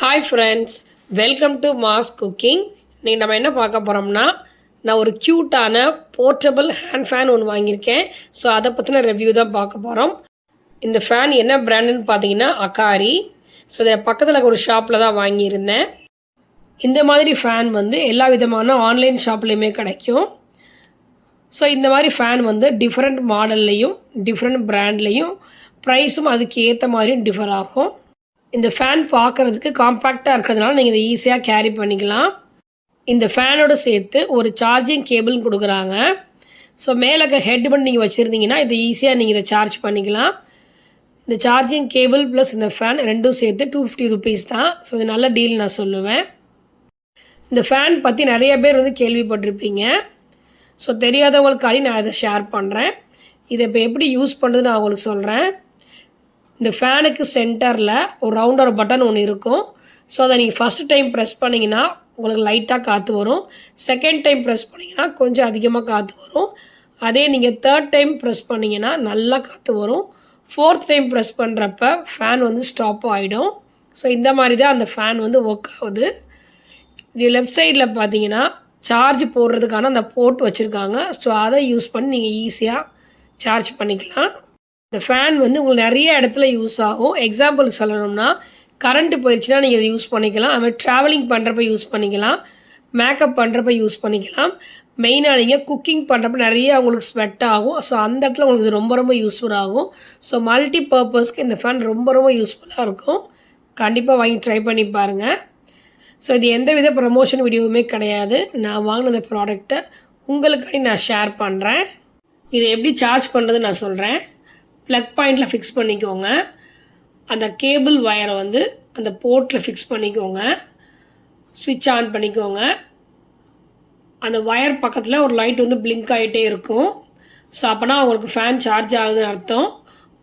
Hi friends, welcome to mass cooking. இன்றைக்கி நம்ம என்ன பார்க்க போகிறோம்னா, நான் ஒரு க்யூட்டான போர்ட்டபிள் ஹேண்ட் ஃபேன் ஒன்று வாங்கியிருக்கேன். ஸோ அதை பற்றின ரிவ்யூ தான் பார்க்க போகிறோம். இந்த ஃபேன் என்ன பிராண்டுன்னு பார்த்தீங்கன்னா அகாரி. ஸோ இதை பக்கத்தில் ஒரு ஷாப்பில் தான் வாங்கியிருந்தேன். இந்த மாதிரி ஃபேன் வந்து எல்லா விதமான ஆன்லைன் ஷாப்லேயுமே கிடைக்கும். ஸோ இந்த மாதிரி ஃபேன் வந்து டிஃப்ரெண்ட் மாடல்லையும் டிஃப்ரெண்ட் பிராண்ட்லேயும் ப்ரைஸும் அதுக்கு ஏற்ற மாதிரியும் டிஃபர் ஆகும். இந்த ஃபேன் பார்க்குறதுக்கு காம்பேக்டாக இருக்கிறதுனால நீங்கள் இதை ஈஸியாக கேரி பண்ணிக்கலாம். இந்த ஃபேனோடு சேர்த்து ஒரு சார்ஜிங் கேபிள் கொடுக்குறாங்க. ஸோ மேலே ஹெட் பண்ணி நீங்கள் வச்சுருந்தீங்கன்னா இதை ஈஸியாக நீங்கள் இதை சார்ஜ் பண்ணிக்கலாம். இந்த சார்ஜிங் கேபிள் ப்ளஸ் இந்த ஃபேன் ரெண்டும் சேர்த்து 250 ருபீஸ் தான். ஸோ இது நல்ல டீல் நான் சொல்லுவேன். இந்த ஃபேன் பற்றி நிறைய பேர் வந்து கேள்விப்பட்டிருப்பீங்க. ஸோ தெரியாதவங்களுக்காடி நான் இதை ஷேர் பண்ணுறேன். இதை இப்போ எப்படி யூஸ் பண்ணுறது நான் உங்களுக்கு சொல்கிறேன். இந்த ஃபேனுக்கு சென்டரில் ஒரு ரவுண்டாக ஒரு பட்டன் ஒன்று இருக்கும். ஸோ அதை நீங்கள் ஃபஸ்ட்டு டைம் ப்ரெஸ் பண்ணிங்கன்னா உங்களுக்கு லைட்டாக காற்று வரும். செகண்ட் டைம் ப்ரெஸ் பண்ணிங்கன்னா கொஞ்சம் அதிகமாக காற்று வரும். அதே நீங்கள் தேர்ட் டைம் ப்ரெஸ் பண்ணிங்கன்னா நல்லா காற்று வரும். ஃபோர்த் டைம் ப்ரெஸ் பண்ணுறப்ப ஃபேன் வந்து ஸ்டாப் ஆகிடும். ஸோ இந்த மாதிரி தான் அந்த ஃபேன் வந்து ஒர்க் ஆகுது. இது லெஃப்ட் சைடில் பார்த்தீங்கன்னா சார்ஜ் போடுறதுக்கான அந்த போர்ட் வச்சுருக்காங்க. ஸோ அதை யூஸ் பண்ணி நீங்கள் ஈஸியாக சார்ஜ் பண்ணிக்கலாம். இந்த ஃபேன் வந்து உங்களுக்கு நிறைய இடத்துல யூஸ் ஆகும். எக்ஸாம்பிள் சொல்லணும்னா, கரண்ட்டு போயிடுச்சுன்னா நீங்கள் இதை யூஸ் பண்ணிக்கலாம். அதுமாதிரி ட்ராவலிங் பண்ணுறப்ப யூஸ் பண்ணிக்கலாம், மேக்கப் பண்ணுறப்ப யூஸ் பண்ணிக்கலாம். மெயினாக நீங்கள் குக்கிங் பண்ணுறப்ப நிறைய உங்களுக்கு ஸ்வெட் ஆகும். ஸோ அந்த இடத்துல உங்களுக்கு இது ரொம்ப ரொம்ப யூஸ்ஃபுல் ஆகும். ஸோ மல்டி பர்பஸ்க்கு இந்த ஃபேன் ரொம்ப ரொம்ப யூஸ்ஃபுல்லாக இருக்கும். கண்டிப்பாக வாங்கி ட்ரை பண்ணி பாருங்கள். ஸோ இது எந்த வித ப்ரமோஷன் வீடியோவுமே கிடையாது. நான் வாங்கின இந்த ப்ராடக்டை உங்களுக்காண்டி நான் ஷேர் பண்ணுறேன். இதை எப்படி சார்ஜ் பண்ணுறது நான் சொல்கிறேன். ப்ளக் பாயிண்டில் ஃபிக்ஸ் பண்ணிக்கோங்க. அந்த கேபிள் வயரை வந்து அந்த போர்ட்டில் ஃபிக்ஸ் பண்ணிக்கோங்க. ஸ்விட்ச் ஆன் பண்ணிக்கோங்க. அந்த ஒயர் பக்கத்தில் ஒரு லைட் வந்து பிளிங்க் ஆகிட்டே இருக்கும். ஸோ அப்போனா உங்களுக்கு ஃபேன் சார்ஜ் ஆகுதுன்னு அர்த்தம்.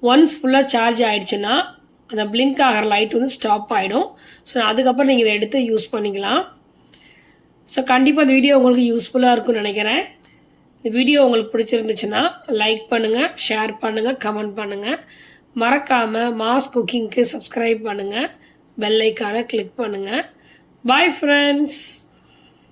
ஒன்ஸ் ஃபுல்லாக சார்ஜ் ஆகிடுச்சுன்னா அந்த பிளிங்க் ஆகிற லைட் வந்து ஸ்டாப் ஆகிடும். ஸோ அதுக்கப்புறம் நீங்கள் இதை எடுத்து யூஸ் பண்ணிக்கலாம். ஸோ கண்டிப்பாக இந்த வீடியோ உங்களுக்கு யூஸ்ஃபுல்லாக இருக்கும்னு நினைக்கிறேன். இந்த வீடியோ உங்களுக்கு பிடிச்சிருந்துச்சுன்னா லைக் பண்ணுங்கள், ஷேர் பண்ணுங்கள், கமெண்ட் பண்ணுங்கள். மறக்காமல் மாஸ் குக்கிங்க்கு சப்ஸ்கிரைப் பண்ணுங்கள், பெல் ஐக்கானை கிளிக் பண்ணுங்கள். Bye friends.